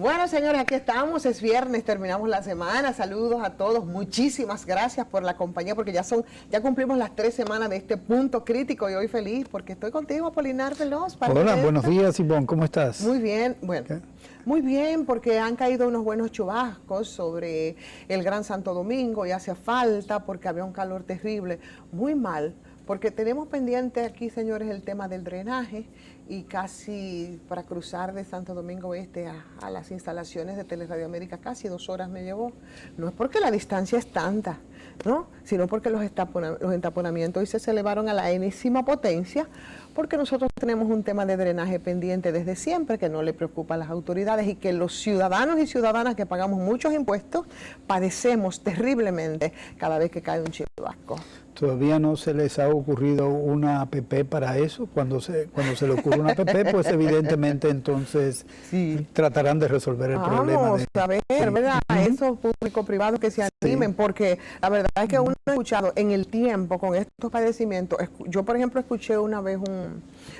Bueno, señores, aquí estamos, es viernes, terminamos la semana, saludos a todos, muchísimas gracias por la compañía, porque ya cumplimos las 3 semanas de este punto crítico y hoy feliz, porque estoy contigo, Apolinar Veloz. Hola, buenos días, Ivonne, ¿cómo estás? Muy bien, bueno, muy bien, porque han caído unos buenos chubascos sobre el Gran Santo Domingo y hace falta, porque había un calor terrible, muy mal, porque tenemos pendiente aquí, señores, el tema del drenaje, y casi para cruzar de Santo Domingo Este a las instalaciones de Teleradio América, casi 2 horas me llevó. No es porque la distancia es tanta, ¿no? Sino porque los entaponamientos hoy se elevaron a la enésima potencia, porque nosotros tenemos un tema de drenaje pendiente desde siempre que no le preocupa a las autoridades y que los ciudadanos y ciudadanas que pagamos muchos impuestos padecemos terriblemente cada vez que cae un chubasco. ¿Todavía no se les ha ocurrido una APP para eso? Cuando se le ocurre una APP, pues evidentemente entonces sí tratarán de resolver el problema. Vamos a ver, ¿verdad? Esos público-privados que se animen, porque la verdad es que uno ha escuchado en el tiempo con estos padecimientos. Yo, por ejemplo, escuché una vez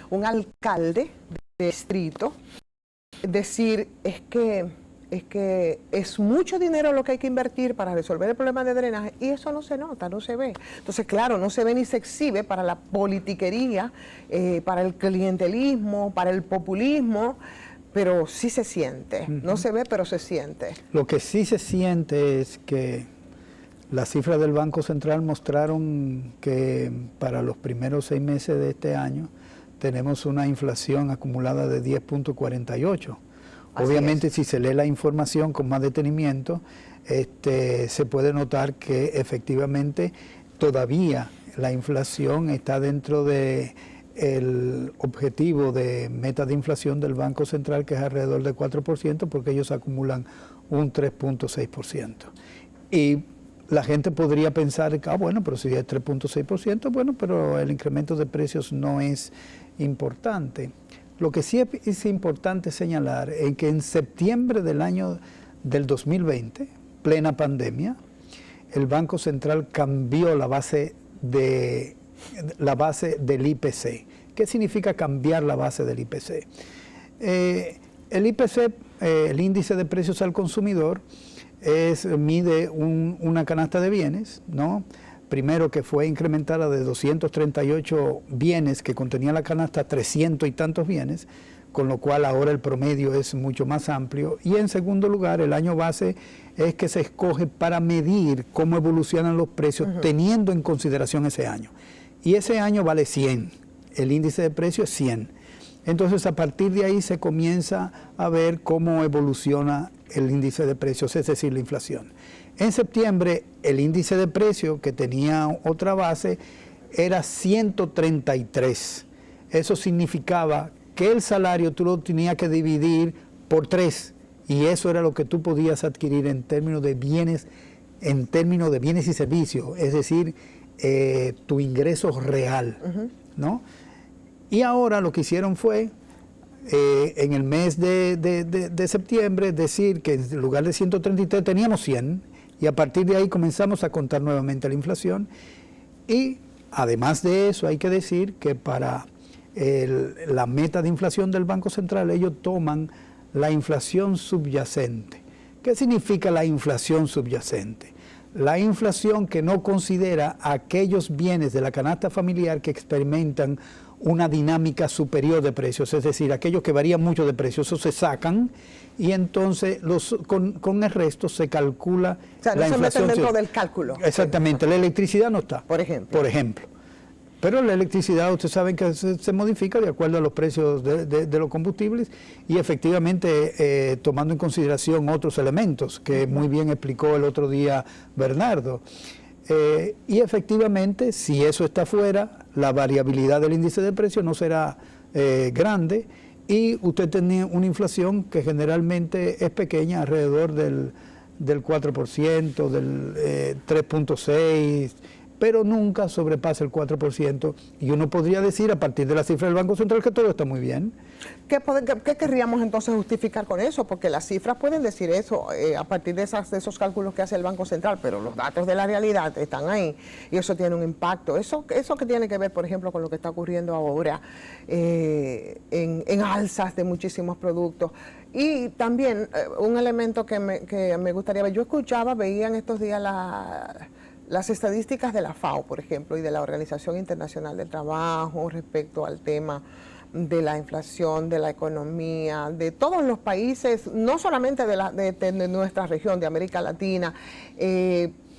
un alcalde de distrito decir, es que es mucho dinero lo que hay que invertir para resolver el problema de drenaje y eso no se nota, no se ve. Entonces, claro, no se ve ni se exhibe para la politiquería, para el clientelismo, para el populismo, pero sí se siente. No se ve, pero se siente. Lo que sí se siente es que las cifras del Banco Central mostraron que para los primeros 6 meses de este año tenemos una inflación acumulada de 10.48%. Obviamente, si se lee la información con más detenimiento, se puede notar que efectivamente todavía la inflación está dentro del objetivo de meta de inflación del Banco Central, que es alrededor del 4%, porque ellos acumulan un 3.6%. Y la gente podría pensar, bueno, pero si es 3.6%, bueno, pero el incremento de precios no es importante. Lo que sí es importante señalar es que en septiembre del 2020, plena pandemia, el Banco Central cambió la base del IPC. ¿Qué significa cambiar la base del IPC? El IPC, el índice de precios al consumidor, mide una canasta de bienes, ¿no? Primero, que fue incrementada de 238 bienes que contenía la canasta a 300 y tantos bienes, con lo cual ahora el promedio es mucho más amplio. Y en segundo lugar, el año base es que se escoge para medir cómo evolucionan los precios teniendo en consideración ese año. Y ese año vale 100, el índice de precios es 100. Entonces, a partir de ahí se comienza a ver cómo evoluciona el índice de precios, es decir, la inflación. En septiembre, el índice de precio, que tenía otra base, era 133. Eso significaba que el salario tú lo tenías que dividir por 3, y eso era lo que tú podías adquirir en términos de bienes y servicios, es decir, tu ingreso real, ¿no? Y ahora lo que hicieron fue, en el mes de septiembre, decir que en lugar de 133 teníamos 100, y a partir de ahí comenzamos a contar nuevamente la inflación. Y además de eso, hay que decir que para la meta de inflación del Banco Central, ellos toman la inflación subyacente. ¿Qué significa la inflación subyacente? La inflación que no considera aquellos bienes de la canasta familiar que experimentan una dinámica superior de precios, es decir, aquellos que varían mucho de precios, esos se sacan y entonces con el resto se calcula la inflación. No se meten dentro del cálculo. Exactamente, la electricidad no está. Por ejemplo. Pero la electricidad, ustedes saben que se modifica de acuerdo a los precios de los combustibles y efectivamente tomando en consideración otros elementos que muy bien explicó el otro día Bernardo. Y efectivamente, si eso está fuera, la variabilidad del índice de precio no será grande y usted tiene una inflación que generalmente es pequeña, alrededor del 4%, del 3.6%, pero nunca sobrepasa el 4%, y uno podría decir a partir de la cifra del Banco Central que todo está muy bien. ¿Qué querríamos entonces justificar con eso? Porque las cifras pueden decir eso a partir de esos cálculos que hace el Banco Central, pero los datos de la realidad están ahí y eso tiene un impacto. Eso que tiene que ver, por ejemplo, con lo que está ocurriendo ahora en alzas de muchísimos productos. Y también un elemento que me gustaría ver, yo veía en estos días las estadísticas de la FAO, por ejemplo, y de la Organización Internacional del Trabajo respecto al tema de la inflación, de la economía, de todos los países, no solamente de nuestra región, de América Latina,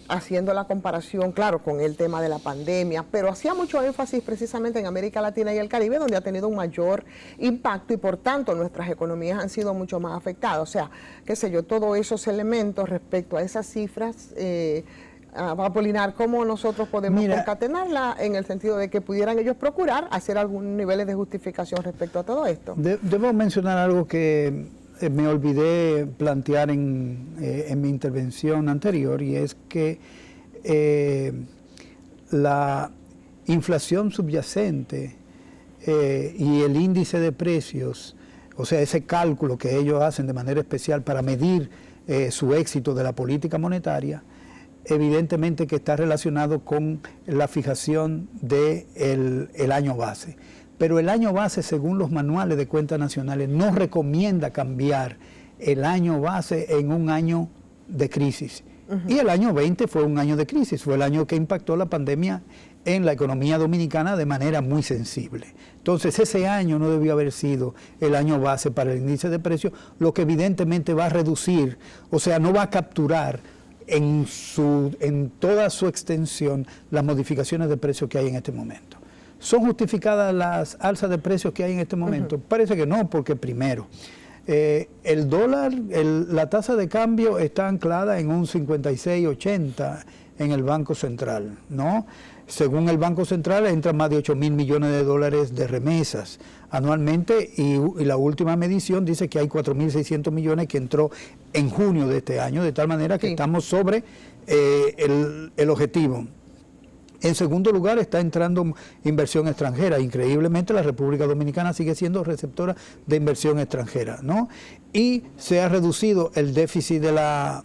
haciendo la comparación, claro, con el tema de la pandemia, pero hacía mucho énfasis precisamente en América Latina y el Caribe, donde ha tenido un mayor impacto y por tanto nuestras economías han sido mucho más afectadas. O sea, qué sé yo, todos esos elementos respecto a esas cifras, Apolinar, ¿cómo nosotros podemos concatenarla en el sentido de que pudieran ellos procurar hacer algunos niveles de justificación respecto a todo esto? Debo mencionar algo que me olvidé plantear en mi intervención anterior, y es que la inflación subyacente y el índice de precios, o sea, ese cálculo que ellos hacen de manera especial para medir su éxito de la política monetaria, evidentemente que está relacionado con la fijación del año base. Pero el año base, según los manuales de cuentas nacionales, no recomienda cambiar el año base en un año de crisis. Y el año 20 fue un año de crisis, fue el año que impactó la pandemia en la economía dominicana de manera muy sensible. Entonces ese año no debió haber sido el año base para el índice de precios, lo que evidentemente va a reducir, o sea, no va a capturar en toda su extensión las modificaciones de precios que hay en este momento. ¿Son justificadas las alzas de precios que hay en este momento? Parece que no, porque primero, el dólar, la tasa de cambio está anclada en un 56.80 en el Banco Central, ¿no? Según el Banco Central, entran más de 8.000 millones de dólares de remesas anualmente, y la última medición dice que hay 4.600 millones que entró en junio de este año, de tal manera que estamos sobre el objetivo. En segundo lugar, está entrando inversión extranjera. Increíblemente, la República Dominicana sigue siendo receptora de inversión extranjera, ¿no? Y se ha reducido el déficit de la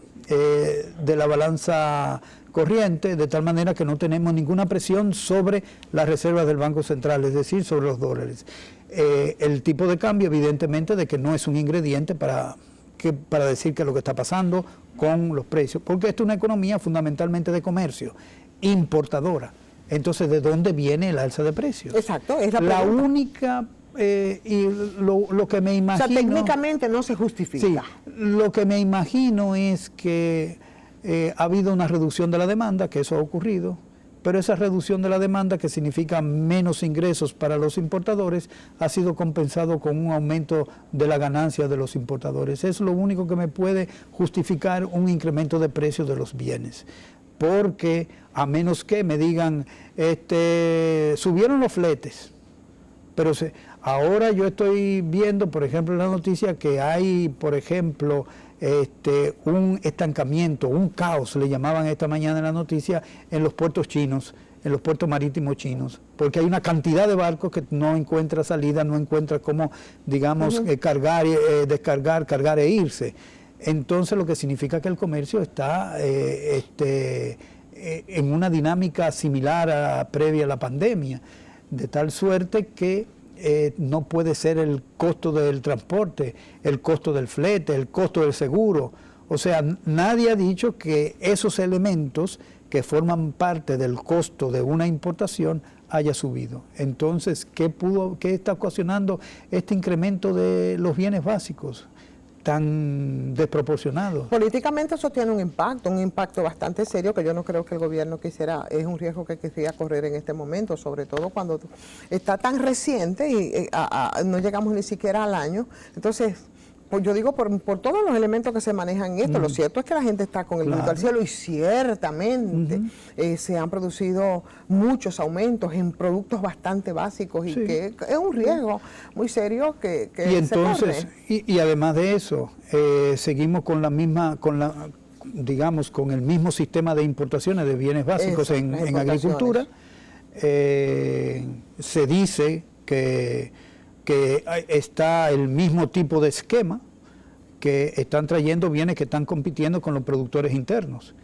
balanza corriente, de tal manera que no tenemos ninguna presión sobre las reservas del Banco Central, es decir, sobre los dólares. El tipo de cambio, evidentemente, de que no es un ingrediente para decir qué es lo que está pasando con los precios, porque esto es una economía fundamentalmente de comercio, importadora. Entonces, ¿de dónde viene el alza de precios? Exacto, es la única, y lo que me imagino... O sea, técnicamente no se justifica. Sí, lo que me imagino es que ha habido una reducción de la demanda, que eso ha ocurrido, pero esa reducción de la demanda, que significa menos ingresos para los importadores, ha sido compensado con un aumento de la ganancia de los importadores. Es lo único que me puede justificar un incremento de precios de los bienes. Porque a menos que me digan, subieron los fletes, pero ahora yo estoy viendo, por ejemplo, en la noticia que hay, por ejemplo, un estancamiento, un caos, le llamaban esta mañana en la noticia, en los puertos chinos, en los puertos marítimos chinos, porque hay una cantidad de barcos que no encuentra salida, no encuentra cómo, digamos, cargar, descargar, cargar e irse. Entonces, lo que significa que el comercio está en una dinámica similar a previa a la pandemia, de tal suerte que no puede ser el costo del transporte, el costo del flete, el costo del seguro. O sea, nadie ha dicho que esos elementos que forman parte del costo de una importación haya subido. Entonces, ¿qué está ocasionando este incremento de los bienes básicos tan desproporcionado? Políticamente eso tiene un impacto bastante serio, que yo no creo que el gobierno quisiera, es un riesgo que quisiera correr en este momento, sobre todo cuando está tan reciente y no llegamos ni siquiera al año. Entonces, Pues yo digo por todos los elementos que se manejan en esto. Lo cierto es que la gente está con el grito al cielo y ciertamente se han producido muchos aumentos en productos bastante básicos y que es un riesgo muy serio que y entonces se corre. Y además de eso, seguimos con la misma, digamos, con el mismo sistema de importaciones de bienes básicos en agricultura. Se dice que está el mismo tipo de esquema, que están trayendo bienes que están compitiendo con los productores internos.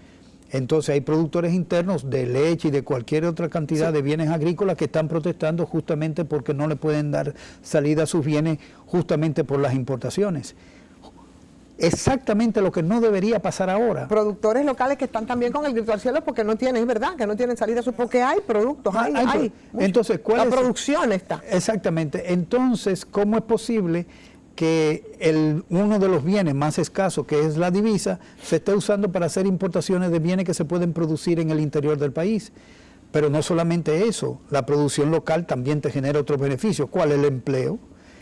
Entonces hay productores internos de leche y de cualquier otra cantidad de bienes agrícolas que están protestando justamente porque no le pueden dar salida a sus bienes justamente por las importaciones. Exactamente lo que no debería pasar ahora. Productores locales que están también con el grito al cielo porque no tienen, es verdad, que no tienen salida, porque hay productos, hay entonces, ¿cuál es? Producción está. Exactamente. Entonces, ¿cómo es posible que uno de los bienes más escasos, que es la divisa, se esté usando para hacer importaciones de bienes que se pueden producir en el interior del país? Pero no solamente eso, la producción local también te genera otros beneficios. ¿Cuál es el empleo?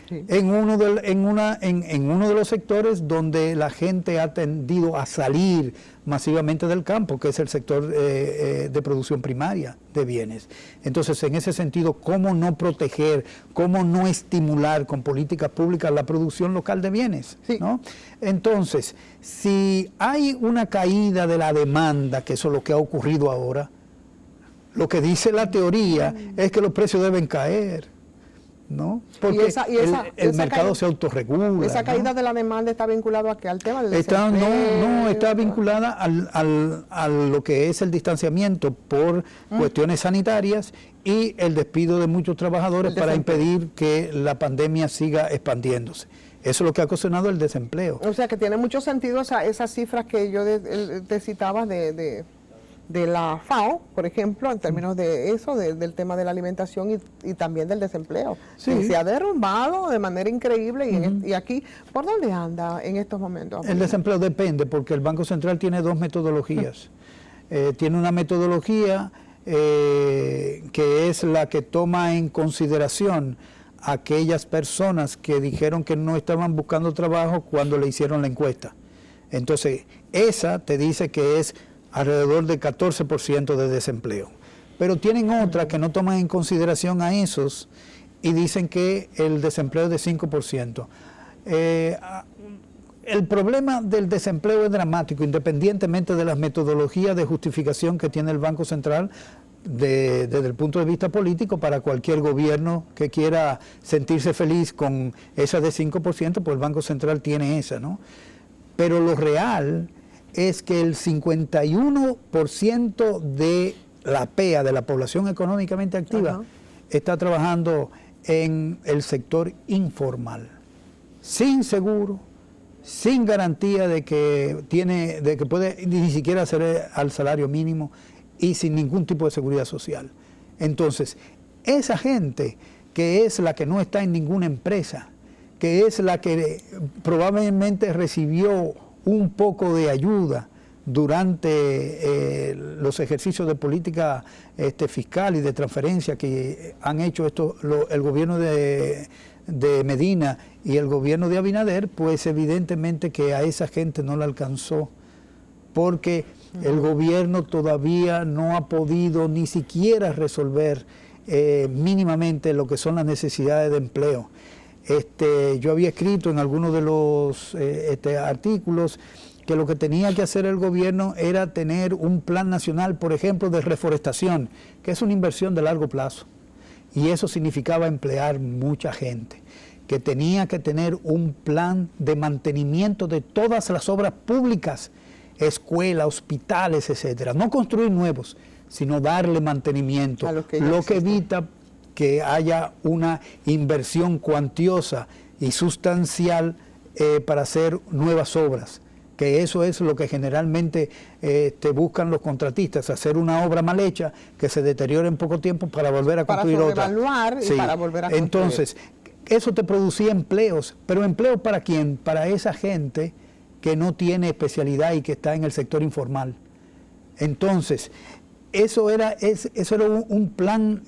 Sí. En uno de los sectores donde la gente ha tendido a salir masivamente del campo, que es el sector de producción primaria de bienes. Entonces, en ese sentido, ¿cómo no proteger, cómo no estimular con políticas públicas la producción local de bienes? Sí. ¿No? Entonces, si hay una caída de la demanda, que eso es lo que ha ocurrido ahora, lo que dice la teoría es que los precios deben caer, ¿no? Porque el mercado se autorregula. Esa caída de la demanda está vinculada al tema del desempleo. Está vinculada a lo que es el distanciamiento por cuestiones sanitarias y el despido de muchos trabajadores para impedir que la pandemia siga expandiéndose. Eso es lo que ha ocasionado el desempleo. O sea que tiene mucho sentido esas cifras que yo te citaba de la FAO, por ejemplo, en términos de eso, del tema de la alimentación y también del desempleo. Sí. Que se ha derrumbado de manera increíble y aquí, ¿por dónde anda en estos momentos? El desempleo depende, porque el Banco Central tiene dos metodologías. Tiene una metodología que es la que toma en consideración a aquellas personas que dijeron que no estaban buscando trabajo cuando le hicieron la encuesta. Entonces, esa te dice que es alrededor del 14% de desempleo. Pero tienen otra que no toman en consideración a esos y dicen que el desempleo es de 5%. El problema del desempleo es dramático, independientemente de las metodologías de justificación que tiene el Banco Central desde el punto de vista político. Para cualquier gobierno que quiera sentirse feliz con esa de 5%, pues el Banco Central tiene esa, ¿no? Pero lo real es que el 51% de la PEA, de la población económicamente activa, está trabajando en el sector informal, sin seguro, sin garantía de que puede ni siquiera hacer al salario mínimo y sin ningún tipo de seguridad social. Entonces, esa gente que es la que no está en ninguna empresa, que es la que probablemente recibió un poco de ayuda durante los ejercicios de política fiscal y de transferencia que han hecho el gobierno de Medina y el gobierno de Abinader, pues evidentemente que a esa gente no la alcanzó, porque el gobierno todavía no ha podido ni siquiera resolver mínimamente lo que son las necesidades de empleo. Yo había escrito en algunos de los artículos que lo que tenía que hacer el gobierno era tener un plan nacional, por ejemplo, de reforestación, que es una inversión de largo plazo. Y eso significaba emplear mucha gente, que tenía que tener un plan de mantenimiento de todas las obras públicas, escuelas, hospitales, etcétera. No construir nuevos, sino darle mantenimiento, lo que evita que haya una inversión cuantiosa y sustancial para hacer nuevas obras, que eso es lo que generalmente buscan los contratistas, hacer una obra mal hecha que se deteriore en poco tiempo para volver a construir otra. Para evaluar y para volver a construir. Entonces, eso te producía empleos, pero ¿empleos para quién? Para esa gente que no tiene especialidad y que está en el sector informal. Entonces, eso era un plan,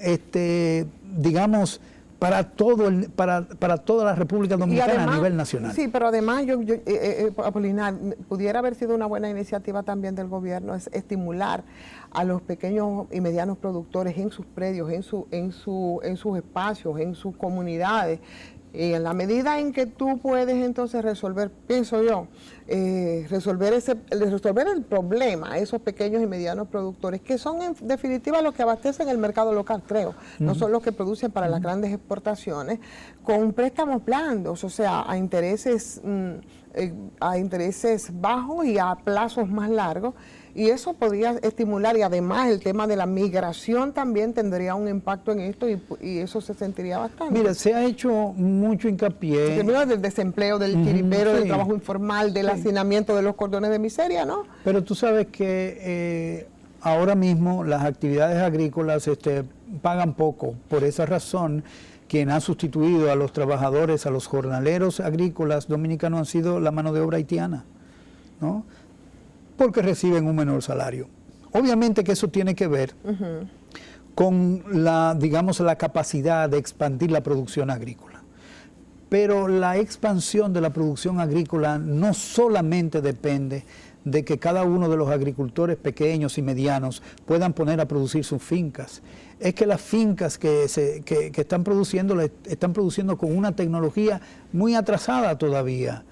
digamos, para toda la República Dominicana además, a nivel nacional. Sí, pero además, Apolinar, pudiera haber sido una buena iniciativa también del gobierno, es estimular a los pequeños y medianos productores en sus predios, en sus espacios, en sus comunidades. Y en la medida en que tú puedes entonces resolver, pienso yo, resolver el problema a esos pequeños y medianos productores, que son en definitiva los que abastecen el mercado local, creo, no son los que producen para las grandes exportaciones, con préstamos blandos, o sea, a intereses bajos y a plazos más largos. Y eso podría estimular, y además el tema de la migración también tendría un impacto en esto y eso se sentiría bastante. Mira, se ha hecho mucho hincapié. En términos del desempleo, del chiripero, del trabajo informal, del hacinamiento de los cordones de miseria, ¿no? Pero tú sabes que ahora mismo las actividades agrícolas pagan poco. Por esa razón, quien ha sustituido a los trabajadores, a los jornaleros agrícolas dominicanos, ha sido la mano de obra haitiana, ¿no? Porque reciben un menor salario. Obviamente que eso tiene que ver con la capacidad de expandir la producción agrícola. Pero la expansión de la producción agrícola no solamente depende de que cada uno de los agricultores pequeños y medianos puedan poner a producir sus fincas. Es que las fincas que están produciendo con una tecnología muy atrasada todavía.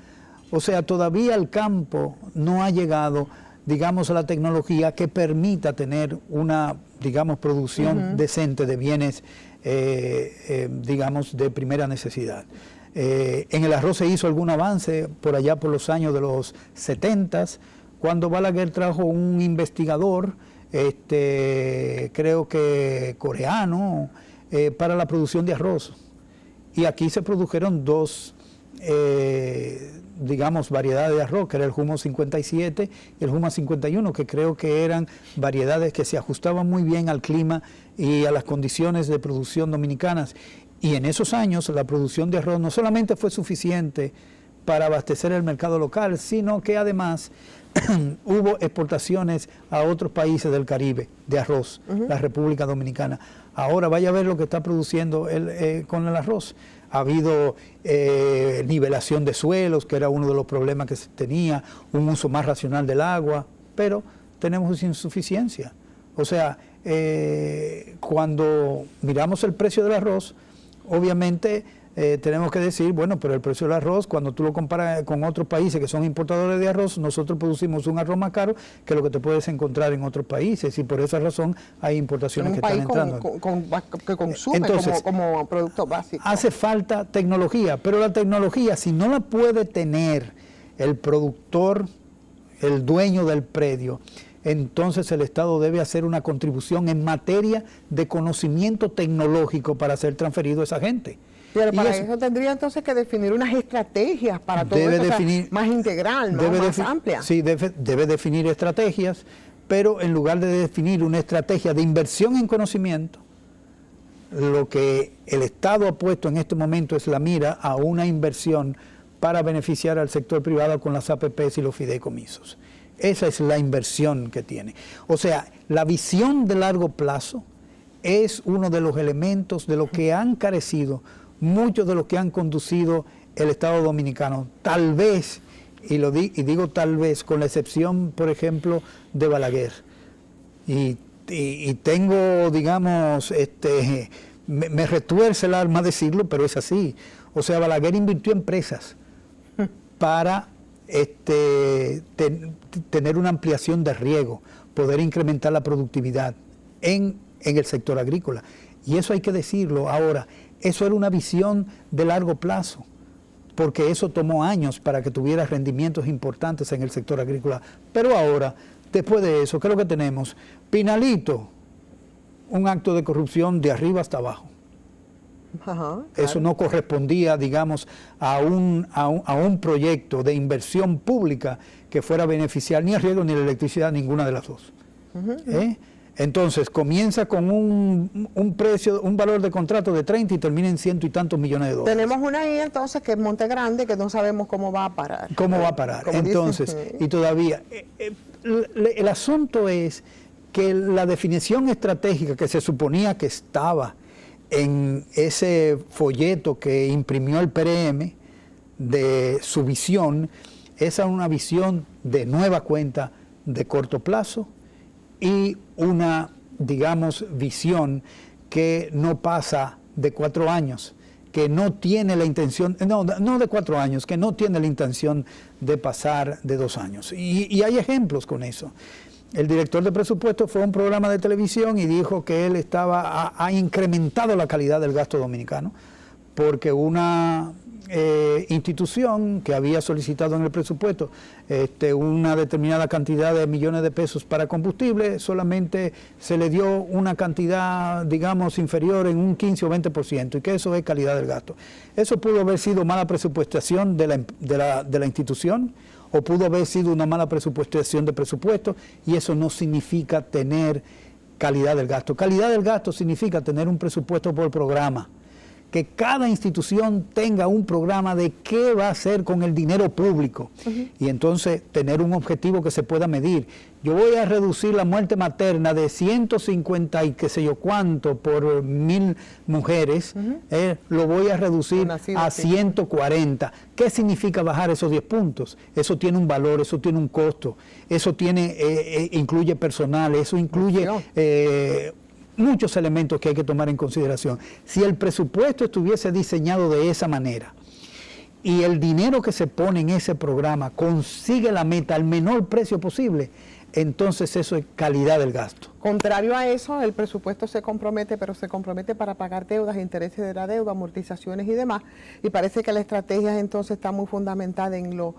O sea, todavía el campo no ha llegado, digamos, a la tecnología que permita tener una, digamos, producción decente de bienes, digamos, de primera necesidad. En el arroz se hizo algún avance por allá por los años de los 70, cuando Balaguer trajo un investigador, creo que coreano, para la producción de arroz. Y aquí se produjeron dos digamos, variedades de arroz, que era el Humo 57 y el Humo 51, que creo que eran variedades que se ajustaban muy bien al clima y a las condiciones de producción dominicanas. Y en esos años la producción de arroz no solamente fue suficiente para abastecer el mercado local, sino que además hubo exportaciones a otros países del Caribe de arroz, la República Dominicana. Ahora vaya a ver lo que está produciendo con el arroz. Ha habido nivelación de suelos, que era uno de los problemas que se tenía, un uso más racional del agua, pero tenemos insuficiencia. O sea, cuando miramos el precio del arroz, obviamente tenemos que decir, bueno, pero el precio del arroz, cuando tú lo comparas con otros países que son importadores de arroz, nosotros producimos un arroz más caro que lo que te puedes encontrar en otros países, y por esa razón hay importaciones que están entrando. Que consume. Entonces, como producto básico. Hace falta tecnología, pero la tecnología, si no la puede tener el productor, el dueño del predio, entonces el Estado debe hacer una contribución en materia de conocimiento tecnológico para ser transferido a esa gente. Pero para eso tendría entonces que definir unas estrategias para todo esto, definir, o sea, más integral, ¿no? Más amplia. Sí, debe definir estrategias, pero en lugar de definir una estrategia de inversión en conocimiento, lo que el Estado ha puesto en este momento es la mira a una inversión para beneficiar al sector privado con las APPs y los fideicomisos. Esa es la inversión que tiene. O sea, la visión de largo plazo es uno de los elementos de lo que han carecido muchos de los que han conducido el Estado Dominicano. Tal vez, y digo tal vez, con la excepción, por ejemplo, de Balaguer. Y tengo, digamos, me retuerce el alma decirlo, pero es así. O sea, Balaguer invirtió en empresas para tener una ampliación de riego, poder incrementar la productividad en el sector agrícola. Y eso hay que decirlo ahora. Eso era una visión de largo plazo, porque eso tomó años para que tuviera rendimientos importantes en el sector agrícola. Pero ahora, después de eso, ¿qué es lo que tenemos? Pinalito, un acto de corrupción de arriba hasta abajo. Ajá, claro. Eso no correspondía, digamos, a un proyecto de inversión pública que fuera a beneficiar ni el riego ni la electricidad, ninguna de las dos. Entonces comienza con un precio, un valor de contrato de 30 y termina en ciento y tantos millones de dólares. Tenemos una ahí entonces que es Monte Grande, que no sabemos cómo va a parar. ¿Cómo va a parar? Entonces, y todavía, el asunto es que la definición estratégica que se suponía que estaba en ese folleto que imprimió el PRM de su visión, esa es una visión de nueva cuenta de corto plazo y una, digamos, visión que no pasa de 4 años, que no tiene la intención, no de 4 años, que no tiene la intención de pasar de 2 años. Y hay ejemplos con eso. El director de presupuesto fue a un programa de televisión y dijo que él ha incrementado la calidad del gasto dominicano porque una institución que había solicitado en el presupuesto una determinada cantidad de millones de pesos para combustible, solamente se le dio una cantidad, digamos, inferior en un 15 o 20%, y que eso es calidad del gasto. Eso pudo haber sido mala presupuestación de la institución, o pudo haber sido una mala presupuestación de presupuesto, y eso no significa tener calidad del gasto. Calidad del gasto significa tener un presupuesto por programa, que cada institución tenga un programa de qué va a hacer con el dinero público, y entonces tener un objetivo que se pueda medir. Yo voy a reducir la muerte materna de 150 y qué sé yo cuánto por 1000 mujeres, lo voy a reducir a 140. ¿Qué significa bajar esos 10 puntos? Eso tiene un valor, eso tiene un costo, eso incluye personal, eso incluye muchos elementos que hay que tomar en consideración. Si el presupuesto estuviese diseñado de esa manera y el dinero que se pone en ese programa consigue la meta al menor precio posible, entonces eso es calidad del gasto. Contrario a eso, el presupuesto se compromete, pero se compromete para pagar deudas, intereses de la deuda, amortizaciones y demás, y parece que la estrategia entonces está muy fundamentada en lo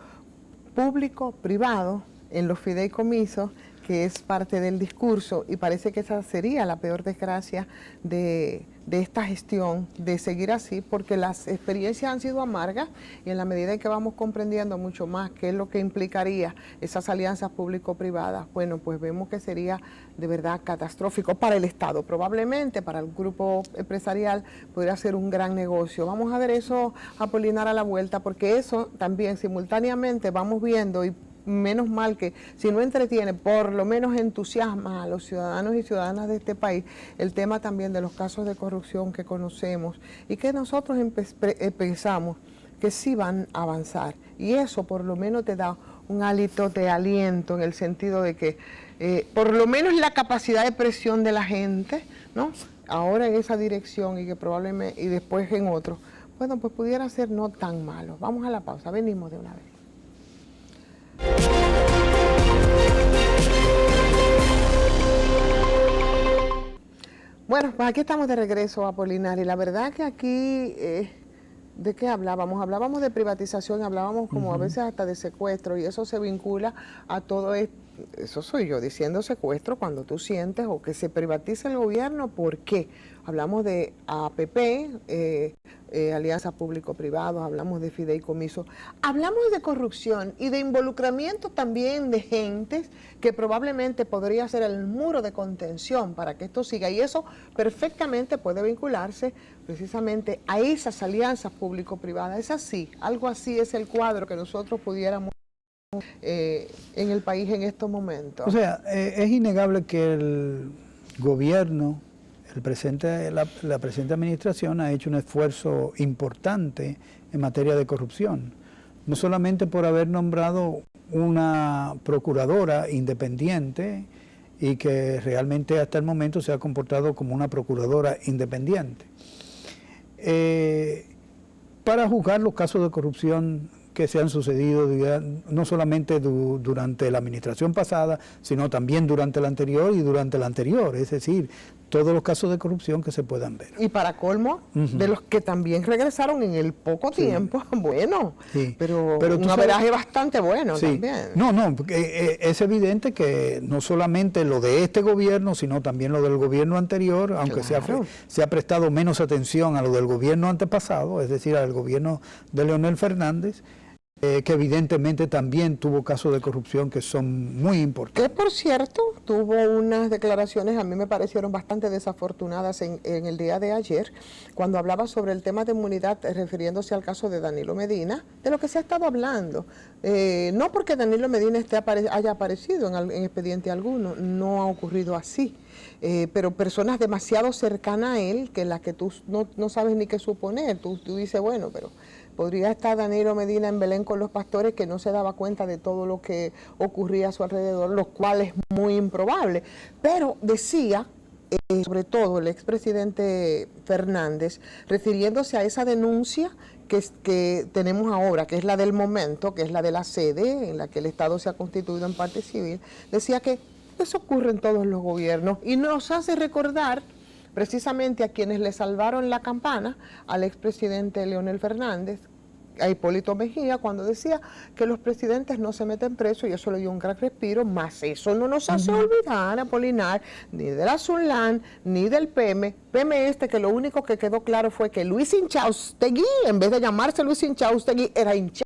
público-privado, en los fideicomisos, que es parte del discurso, y parece que esa sería la peor desgracia de esta gestión, de seguir así, porque las experiencias han sido amargas, y en la medida en que vamos comprendiendo mucho más qué es lo que implicaría esas alianzas público-privadas, bueno, pues vemos que sería de verdad catastrófico para el Estado, probablemente para el grupo empresarial podría ser un gran negocio. Vamos a ver eso, Apolinar, a la vuelta, porque eso también simultáneamente vamos viendo, y menos mal que si no entretiene, por lo menos entusiasma a los ciudadanos y ciudadanas de este país, el tema también de los casos de corrupción que conocemos y que nosotros pensamos que sí van a avanzar, y eso por lo menos te da un hálito de aliento en el sentido de que por lo menos la capacidad de presión de la gente, ¿no?, ahora en esa dirección, y que probablemente y después en otro, bueno, pues pudiera ser no tan malo. Vamos a la pausa, venimos de una vez. Bueno, pues aquí estamos de regreso, Apolinar, y la verdad que aquí, ¿de qué hablábamos? Hablábamos de privatización, hablábamos como a veces hasta de secuestro, y eso se vincula a todo esto. Eso soy yo diciendo secuestro cuando tú sientes o que se privatiza el gobierno. ¿Por qué? Hablamos de APP, alianzas público-privados, hablamos de fideicomiso, hablamos de corrupción y de involucramiento también de gentes que probablemente podría ser el muro de contención para que esto siga, y eso perfectamente puede vincularse precisamente a esas alianzas público-privadas. Es así, algo así es el cuadro que nosotros pudiéramos en el país en estos momentos. O sea, es innegable que el gobierno, la presente administración ha hecho un esfuerzo importante en materia de corrupción, no solamente por haber nombrado una procuradora independiente y que realmente hasta el momento se ha comportado como una procuradora independiente, para juzgar los casos de corrupción que se han sucedido no solamente durante la administración pasada, sino también durante la anterior y durante la anterior, es decir, todos los casos de corrupción que se puedan ver. Y para colmo, de los que también regresaron en el poco tiempo, bueno, pero un averaje bastante bueno también. No, porque es evidente que no solamente lo de este gobierno, sino también lo del gobierno anterior, aunque se ha prestado menos atención a lo del gobierno antepasado, es decir, al gobierno de Leonel Fernández, que evidentemente también tuvo casos de corrupción que son muy importantes. Que por cierto, tuvo unas declaraciones, a mí me parecieron bastante desafortunadas en el día de ayer, cuando hablaba sobre el tema de inmunidad, refiriéndose al caso de Danilo Medina, de lo que se ha estado hablando. No porque Danilo Medina haya aparecido en expediente alguno, no ha ocurrido así. Pero personas demasiado cercanas a él, que las que tú no sabes ni qué suponer, tú dices, bueno, pero podría estar Danilo Medina en Belén con los pastores, que no se daba cuenta de todo lo que ocurría a su alrededor, lo cual es muy improbable. Pero decía, sobre todo el expresidente Fernández, refiriéndose a esa denuncia que tenemos ahora, que es la del momento, que es la de la sede en la que el Estado se ha constituido en parte civil, decía que eso ocurre en todos los gobiernos y nos hace recordar precisamente a quienes le salvaron la campana al expresidente Leonel Fernández, a Hipólito Mejía, cuando decía que los presidentes no se meten presos, y eso le dio un gran respiro, más eso no nos hace olvidar, Apolinar, ni de la Zulán, ni del PM que lo único que quedó claro fue que Luis Inchaustegui, en vez de llamarse Luis Inchaustegui, era Inchaustegui,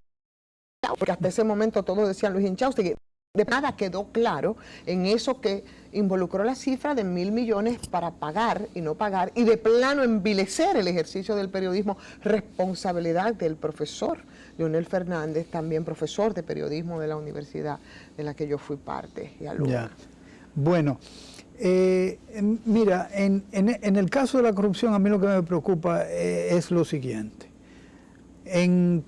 porque hasta ese momento todos decían Luis Inchaustegui. De nada quedó claro en eso que involucró la cifra de 1.000 millones para pagar y no pagar, y de plano envilecer el ejercicio del periodismo, responsabilidad del profesor Leonel Fernández, también profesor de periodismo de la universidad de la que yo fui parte y alumno. Ya. Bueno, mira, en el caso de la corrupción, a mí lo que me preocupa es lo siguiente.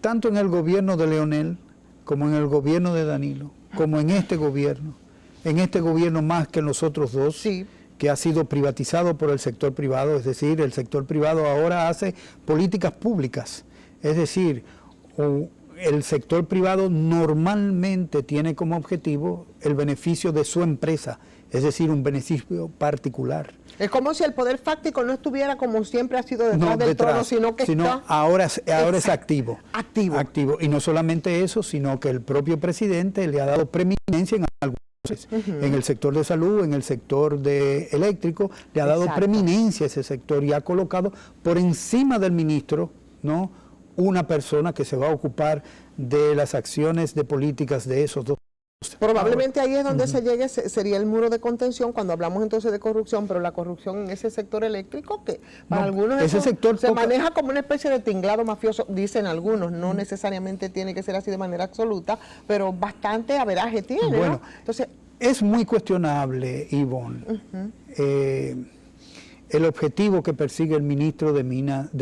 Tanto en el gobierno de Leonel como en el gobierno de Danilo, como en este gobierno más que en los otros dos, sí, que ha sido privatizado por el sector privado, es decir, el sector privado ahora hace políticas públicas, es decir, el sector privado normalmente tiene como objetivo el beneficio de su empresa, es decir, un beneficio particular. Es como si el poder fáctico no estuviera como siempre ha sido detrás del trono, sino que está... ahora es activo. Activo. Y no solamente eso, sino que el propio presidente le ha dado preeminencia en algunos en el sector de salud, en el sector de eléctrico, le ha dado preeminencia a ese sector y ha colocado por encima del ministro, ¿no?, una persona que se va a ocupar de las acciones de políticas de esos dos. Probablemente ahí es donde sería el muro de contención cuando hablamos entonces de corrupción, pero la corrupción en ese sector eléctrico, que para algunos ese sector se maneja como una especie de tinglado mafioso, dicen algunos, no necesariamente tiene que ser así de manera absoluta, pero bastante averaje tiene, bueno, ¿no? Entonces, es muy cuestionable, Ivonne, el objetivo que persigue el ministro de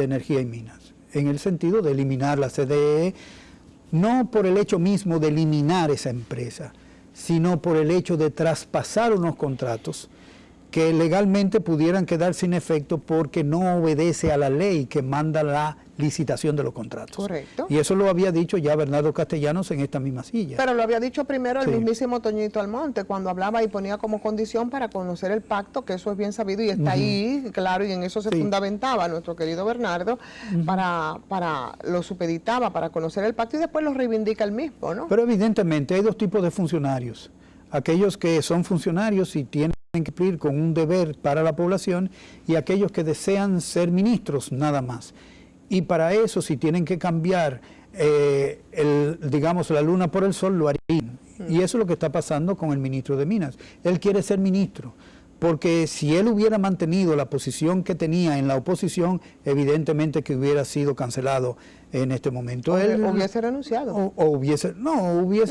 Energía y Minas, en el sentido de eliminar la CDE, no por el hecho mismo de eliminar esa empresa, sino por el hecho de traspasar unos contratos que legalmente pudieran quedar sin efecto porque no obedece a la ley que manda la licitación de los contratos. Correcto. Y eso lo había dicho ya Bernardo Castellanos en esta misma silla. Pero lo había dicho primero el mismísimo Toñito Almonte, cuando hablaba y ponía como condición para conocer el pacto, que eso es bien sabido y está ahí, claro, y en eso se fundamentaba nuestro querido Bernardo, lo supeditaba para conocer el pacto y después lo reivindica el mismo, ¿no? Pero evidentemente hay dos tipos de funcionarios. Aquellos que son funcionarios y tienen que cumplir con un deber para la población, y aquellos que desean ser ministros nada más. Y para eso, si tienen que cambiar digamos, la luna por el sol, lo harían. Y eso es lo que está pasando con el ministro de Minas. Él quiere ser ministro, porque si él hubiera mantenido la posición que tenía en la oposición, evidentemente que hubiera sido cancelado en este momento. Él hubiese renunciado. Hubiese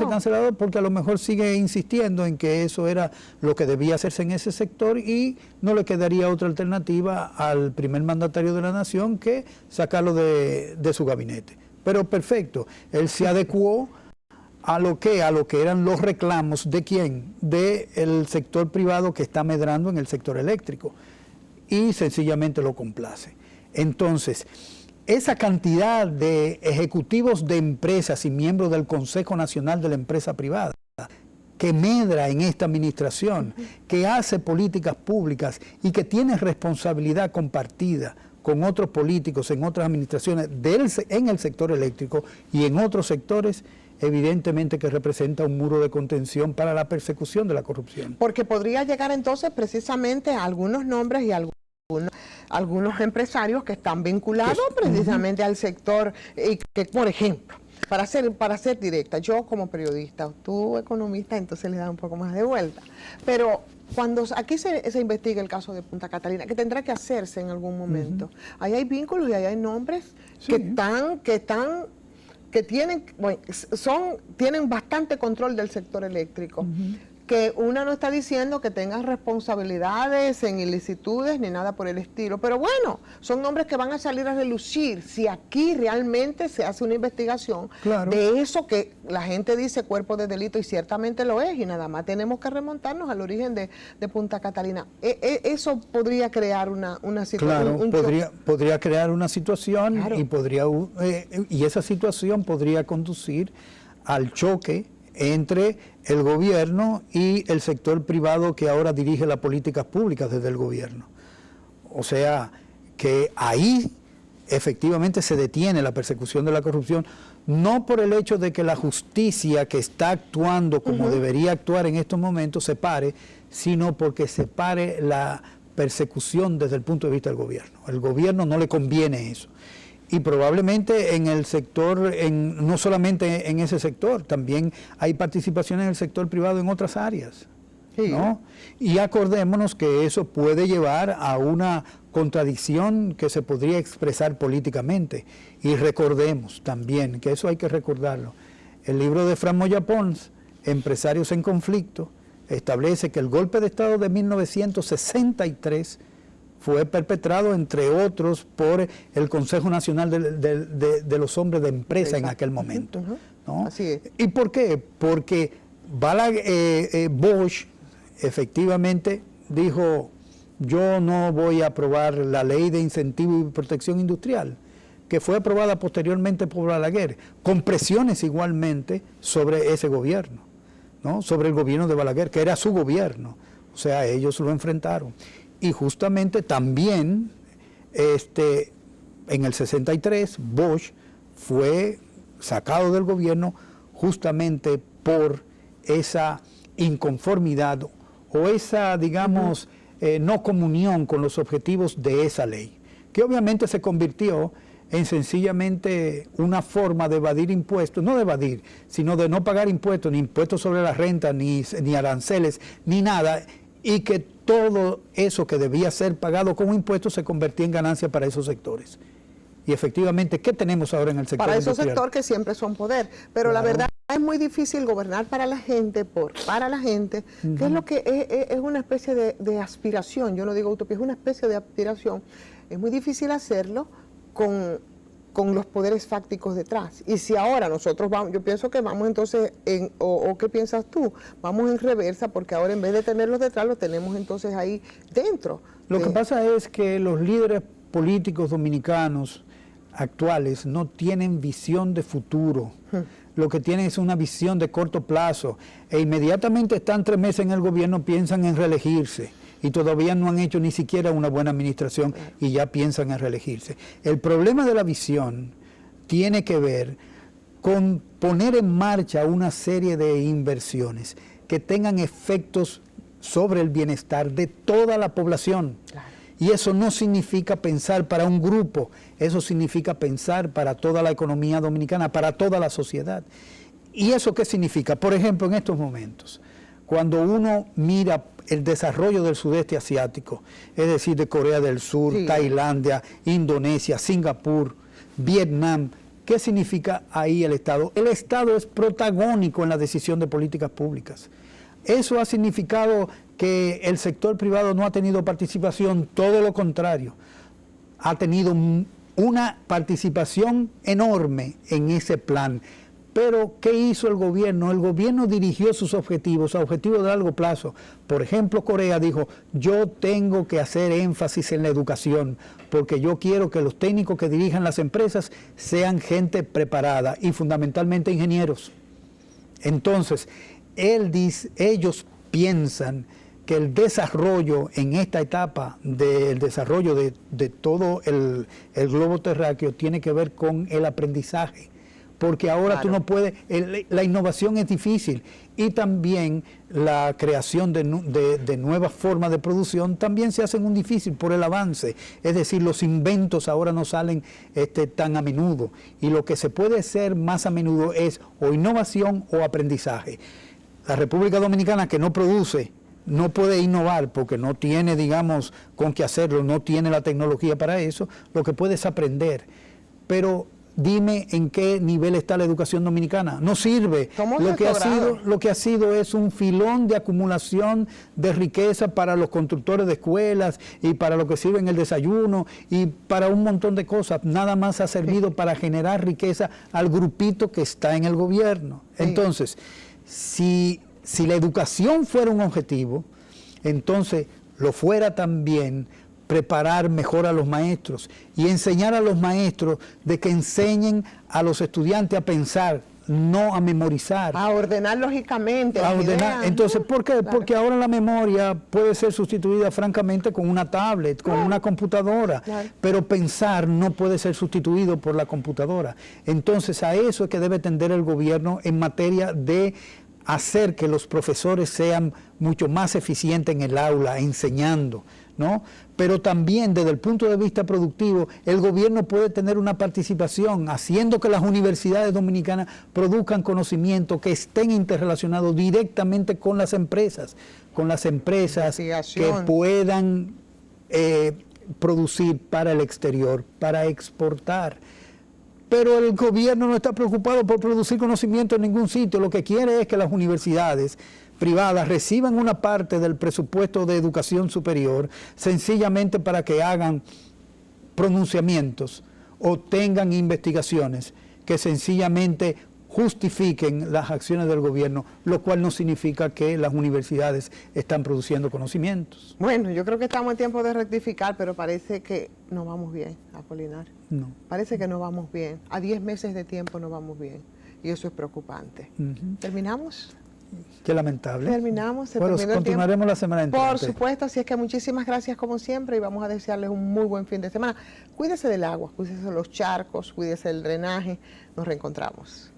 cancelado, porque a lo mejor sigue insistiendo en que eso era lo que debía hacerse en ese sector y no le quedaría otra alternativa al primer mandatario de la nación que sacarlo de su gabinete. Pero perfecto, él se adecuó a lo que eran los reclamos de quién, del sector privado que está medrando en el sector eléctrico, y sencillamente lo complace. Entonces, esa cantidad de ejecutivos de empresas y miembros del Consejo Nacional de la Empresa Privada que medra en esta administración, que hace políticas públicas y que tiene responsabilidad compartida con otros políticos en otras administraciones en el sector eléctrico y en otros sectores, evidentemente que representa un muro de contención para la persecución de la corrupción. Porque podría llegar entonces precisamente a algunos nombres y algunos empresarios que están vinculados precisamente al sector, y que, por ejemplo, para ser directa, yo como periodista, tú economista, entonces le da un poco más de vuelta. Pero cuando aquí se investiga el caso de Punta Catalina, que tendrá que hacerse en algún momento, ahí hay vínculos y ahí hay nombres que tienen bastante control del sector eléctrico. Que una no está diciendo que tengan responsabilidades en ilicitudes ni nada por el estilo, pero bueno, son nombres que van a salir a relucir si aquí realmente se hace una investigación de eso que la gente dice cuerpo de delito, y ciertamente lo es, y nada más tenemos que remontarnos al origen de Punta Catalina. Eso podría crear una situación. Claro, podría crear una situación, y esa situación podría conducir al choque entre el gobierno y el sector privado que ahora dirige las políticas públicas desde el gobierno. O sea, que ahí efectivamente se detiene la persecución de la corrupción, no por el hecho de que la justicia que está actuando como debería actuar en estos momentos se pare, sino porque se pare la persecución desde el punto de vista del gobierno. Al gobierno no le conviene eso. Y probablemente en el sector, no solamente en ese sector, también hay participación en el sector privado en otras áreas, ¿no? Y acordémonos que eso puede llevar a una contradicción que se podría expresar políticamente. Y recordemos también, que eso hay que recordarlo, el libro de Fran Moya Pons, Empresarios en Conflicto, establece que el golpe de Estado de 1963 fue perpetrado, entre otros, por el Consejo Nacional de los Hombres de Empresa en aquel momento, ¿no? Así es. ¿Y por qué? Porque Bosch efectivamente dijo, yo no voy a aprobar la ley de incentivo y protección industrial, que fue aprobada posteriormente por Balaguer, con presiones igualmente sobre ese gobierno, ¿no? Sobre el gobierno de Balaguer, que era su gobierno. O sea, ellos lo enfrentaron. Y justamente también en el 63 Bosch fue sacado del gobierno justamente por esa inconformidad o esa, digamos, no comunión con los objetivos de esa ley, que obviamente se convirtió en sencillamente una forma de evadir impuestos, no de evadir, sino de no pagar impuestos, ni impuestos sobre la renta, ni aranceles, ni nada, y que todo eso que debía ser pagado como impuestos se convertía en ganancia para esos sectores. Y efectivamente, ¿qué tenemos ahora en el sector para industrial? esos sectores que siempre son poder? Pero la verdad es muy difícil gobernar para la gente, para la gente, que es lo que es una especie de aspiración. Yo no digo utopía, es una especie de aspiración. Es muy difícil hacerlo con los poderes fácticos detrás. Y si ahora nosotros vamos, yo pienso que vamos entonces, o ¿qué piensas tú? Vamos en reversa, porque ahora en vez de tenerlos detrás, los tenemos entonces ahí dentro. Lo que pasa es que los líderes políticos dominicanos actuales no tienen visión de futuro. Lo que tienen es una visión de corto plazo. E inmediatamente están 3 meses en el gobierno, piensan en reelegirse. Y todavía no han hecho ni siquiera una buena administración y ya piensan en reelegirse. El problema de la visión tiene que ver con poner en marcha una serie de inversiones que tengan efectos sobre el bienestar de toda la población. Claro. Y eso no significa pensar para un grupo, eso significa pensar para toda la economía dominicana, para toda la sociedad. ¿Y eso qué significa? Por ejemplo, en estos momentos, cuando uno mira el desarrollo del sudeste asiático, es decir, de Corea del Sur, Tailandia, Indonesia, Singapur, Vietnam, ¿qué significa ahí el Estado? El Estado es protagónico en la decisión de políticas públicas. Eso ha significado que el sector privado no ha tenido participación, todo lo contrario, ha tenido una participación enorme en ese plan. Pero, ¿qué hizo el gobierno? El gobierno dirigió sus objetivos a objetivos de largo plazo. Por ejemplo, Corea dijo, yo tengo que hacer énfasis en la educación, porque yo quiero que los técnicos que dirijan las empresas sean gente preparada y fundamentalmente ingenieros. Entonces, ellos piensan que el desarrollo en esta etapa del desarrollo de todo el globo terráqueo tiene que ver con el aprendizaje. porque ahora tú Claro. no puedes, la innovación es difícil, y también la creación de nuevas formas de producción también se hacen un difícil por el avance, es decir, los inventos ahora no salen tan a menudo, y lo que se puede hacer más a menudo es o innovación o aprendizaje. La República Dominicana, que no produce, no puede innovar porque no tiene, digamos, con qué hacerlo, no tiene la tecnología para eso, lo que puede es aprender. Pero dime en qué nivel está la educación dominicana. No sirve. Lo que ha sido es un filón de acumulación de riqueza para los constructores de escuelas y para lo que sirve en el desayuno y para un montón de cosas. Nada más ha servido para generar riqueza al grupito que está en el gobierno. Entonces, si la educación fuera un objetivo, entonces lo fuera también preparar mejor a los maestros y enseñar a los maestros de que enseñen a los estudiantes a pensar, no a memorizar. A ordenar lógicamente. A ordenar. Entonces, ¿por qué? Claro. Porque ahora la memoria puede ser sustituida francamente con una tablet, con una computadora, pero pensar no puede ser sustituido por la computadora. Entonces, a eso es que debe tender el gobierno en materia de hacer que los profesores sean mucho más eficientes en el aula, enseñando, ¿no? Pero también desde el punto de vista productivo, el gobierno puede tener una participación haciendo que las universidades dominicanas produzcan conocimiento que estén interrelacionados directamente con las empresas que puedan producir para el exterior, para exportar. Pero el gobierno no está preocupado por producir conocimiento en ningún sitio. Lo que quiere es que las universidades privadas reciban una parte del presupuesto de educación superior sencillamente para que hagan pronunciamientos o tengan investigaciones que sencillamente justifiquen las acciones del gobierno, lo cual no significa que las universidades están produciendo conocimientos. Bueno, yo creo que estamos en tiempo de rectificar, pero parece que no vamos bien, Apolinar. No. Parece que no vamos bien. A 10 meses de tiempo no vamos bien. Y eso es preocupante. ¿Terminamos? Qué lamentable. Terminamos. Bueno, continuaremos la semana entrante. Por supuesto, así es que muchísimas gracias como siempre y vamos a desearles un muy buen fin de semana. Cuídese del agua, cuídese de los charcos, cuídese del drenaje. Nos reencontramos.